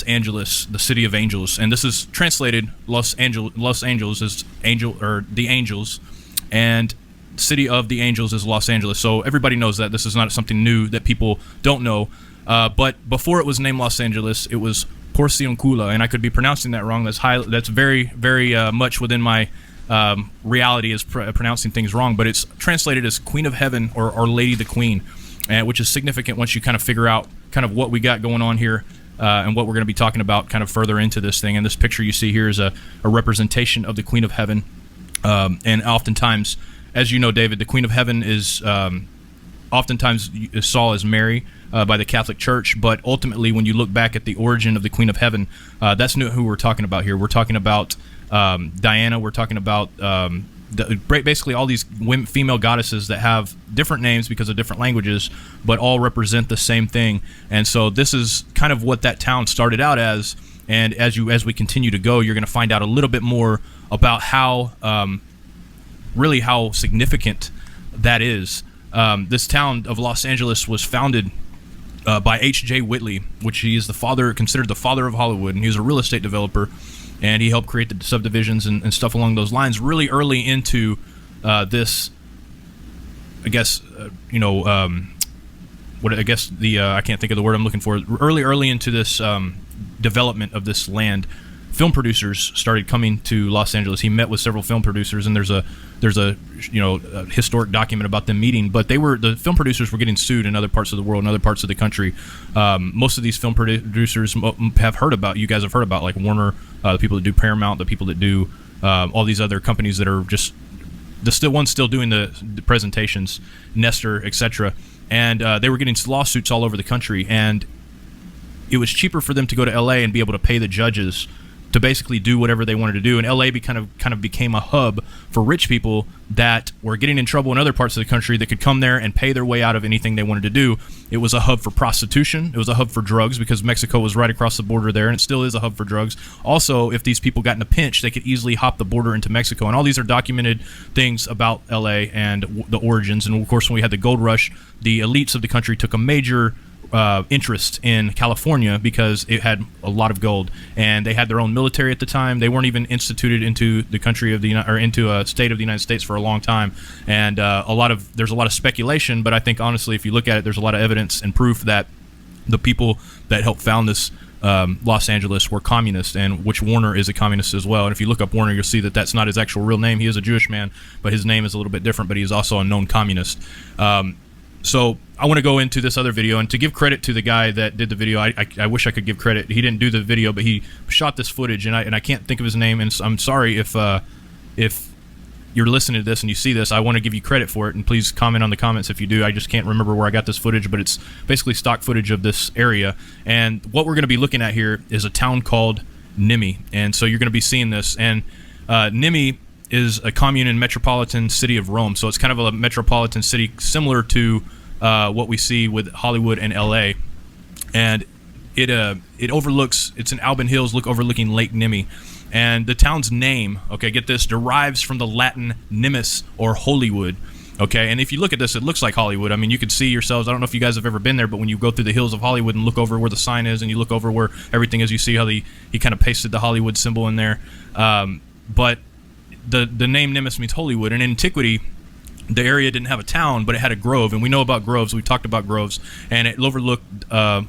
Angeles, the city of angels, and this is translated Los Angeles is angel, or the angels, and city of the angels is Los Angeles. So everybody knows that. This is not something new that people don't know. But before it was named Los Angeles, it was Porciuncula, and I could be pronouncing that wrong. That's very, very much within my reality is pronouncing things wrong. But it's translated as Queen of Heaven or Our Lady the Queen, which is significant once you kind of figure out kind of what we got going on here. And what we're going to be talking about kind of further into this thing. And this picture you see here is a representation of the Queen of Heaven. And oftentimes, as you know, David, the Queen of Heaven is oftentimes saw as Mary by the Catholic Church. But ultimately, when you look back at the origin of the Queen of Heaven, that's not who we're talking about here. We're talking about Diana. We're talking about basically all these female goddesses that have different names because of different languages, but all represent the same thing. And so this is kind of what that town started out as. And as we continue to go, you're going to find out a little bit more about how really how significant that is. This town of Los Angeles was founded by H.J. Whitley, which he is considered the father of Hollywood, and he was a real estate developer. And he helped create the subdivisions and stuff along those lines really early into this, I guess, I can't think of the word I'm looking for. Early into this development of this land, film producers started coming to Los Angeles. He met with several film producers, and there's a historic document about them meeting. But the film producers were getting sued in other parts of the world, in other parts of the country. Most of these film producers you guys have heard about, like Warner, the people that do Paramount, the people that do all these other companies that are just the ones still doing the presentations, Nestor, etc. And they were getting lawsuits all over the country, and it was cheaper for them to go to L.A. and be able to pay the judges to basically do whatever they wanted to do. And LA kind of became a hub for rich people that were getting in trouble in other parts of the country that could come there and pay their way out of anything they wanted to do. It was a hub for prostitution. It was a hub for drugs because Mexico was right across the border there, and it still is a hub for drugs. Also, if these people got in a pinch, they could easily hop the border into Mexico. And all these are documented things about LA and the origins. And of course, when we had the gold rush, the elites of the country took a major interest in California because it had a lot of gold, and they had their own military at the time. They weren't even instituted into the country of into a state of the United States for a long time, and there's a lot of speculation. But I think honestly, if you look at it, there's a lot of evidence and proof that the people that helped found this Los Angeles were communists, and which Warner is a communist as well. And if you look up Warner, you'll see that that's not his actual real name. He is a Jewish man, but his name is a little bit different. But he's also a known communist. So I want to go into this other video, and to give credit to the guy that did the video, I wish I could give credit. He didn't do the video, but he shot this footage, and I can't think of his name. And I'm sorry if you're listening to this and you see this. I want to give you credit for it, and please comment on the comments if you do. I just can't remember where I got this footage, but it's basically stock footage of this area. And what we're going to be looking at here is a town called Nimi, and so you're going to be seeing this. And Nimi is a commune in metropolitan city of Rome, so it's kind of a metropolitan city similar to what we see with Hollywood and LA, and it overlooks. It's in Alban Hills, overlooking Lake Nimi, and the town's name, okay, get this, derives from the Latin nimis or Holywood. Okay, and if you look at this, it looks like Hollywood. I mean, you could see yourselves. I don't know if you guys have ever been there, but when you go through the hills of Hollywood and look over where the sign is, and you look over where everything is, you see how he kind of pasted the Hollywood symbol in there. But the name Nimis means Holywood. In antiquity, the area didn't have a town, but it had a grove, and we know about groves. We talked about groves, and it overlooked a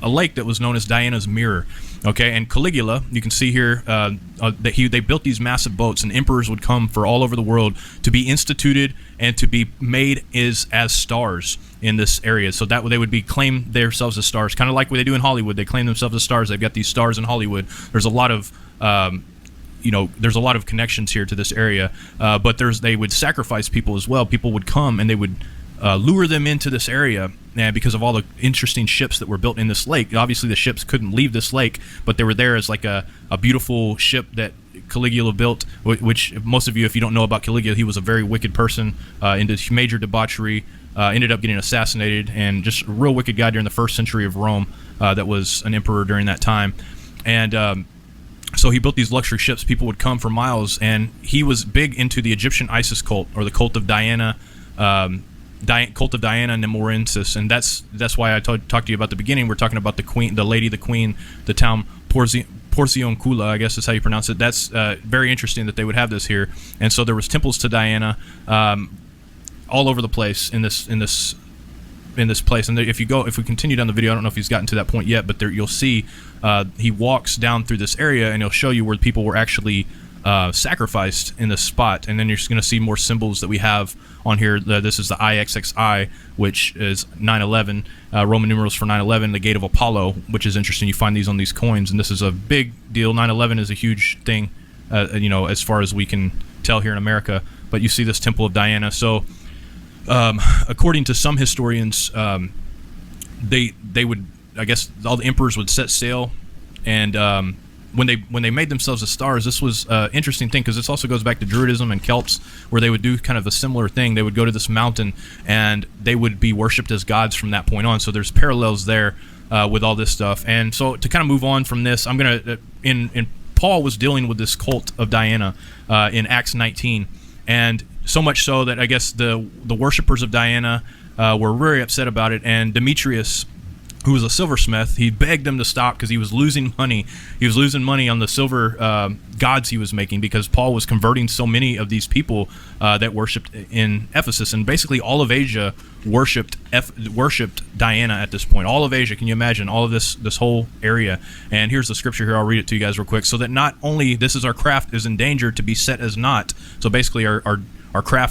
lake that was known as Diana's Mirror. Okay, and Caligula, you can see here that they built these massive boats, and emperors would come for all over the world to be instituted and to be made as stars in this area. So that they would claim themselves as stars, kind of like what they do in Hollywood. They claim themselves as stars. They've got these stars in Hollywood. There's a lot of there's a lot of connections here to this area, but they would sacrifice people as well. People would come and they would lure them into this area, and because of all the interesting ships that were built in this lake. Obviously, the ships couldn't leave this lake, but they were there as like a beautiful ship that Caligula built, which most of you, if you don't know about Caligula, he was a very wicked person, into major debauchery, ended up getting assassinated, and just a real wicked guy during the first century of Rome that was an emperor during that time. And so he built these luxury ships. People would come for miles, and he was big into the Egyptian Isis cult, or the cult of Diana. cult of Diana Nemorensis, and that's why I talked to you about the beginning. We're talking about the queen, the queen, the town Porciuncula, I guess is how you pronounce it. That's very interesting that they would have this here. And so there was temples to Diana all over the place in this place. And if we continue down the video, I don't know if he's gotten to that point yet, but there you'll see he walks down through this area, and he'll show you where people were actually sacrificed in this spot. And then you're just going to see more symbols that we have on here. This is the IXXI, which is 9/11, Roman numerals for 9/11, the gate of Apollo, which is interesting. You find these on these coins, and this is a big deal. 9/11 is a huge thing, as far as we can tell here in America. But you see this temple of Diana. So according to some historians, they would, I guess, all the emperors would set sail, and when they made themselves as stars, this was an interesting thing, because this also goes back to Druidism and Celts, where they would do kind of a similar thing. They would go to this mountain, and they would be worshipped as gods from that point on. So there's parallels there with all this stuff. And so to kind of move on from this, I'm gonna in Paul was dealing with this cult of Diana in Acts 19, and so much so that I guess the worshippers of Diana were very upset about it, and Demetrius, who was a silversmith, he begged them to stop because he was losing money. He was losing money on the silver gods he was making, because Paul was converting so many of these people that worshipped in Ephesus. And basically all of Asia worshipped Diana at this point. All of Asia, can you imagine? All of this whole area. And here's the scripture here. I'll read it to you guys real quick. So that not only this is our craft is in danger to be set as naught. So basically our craft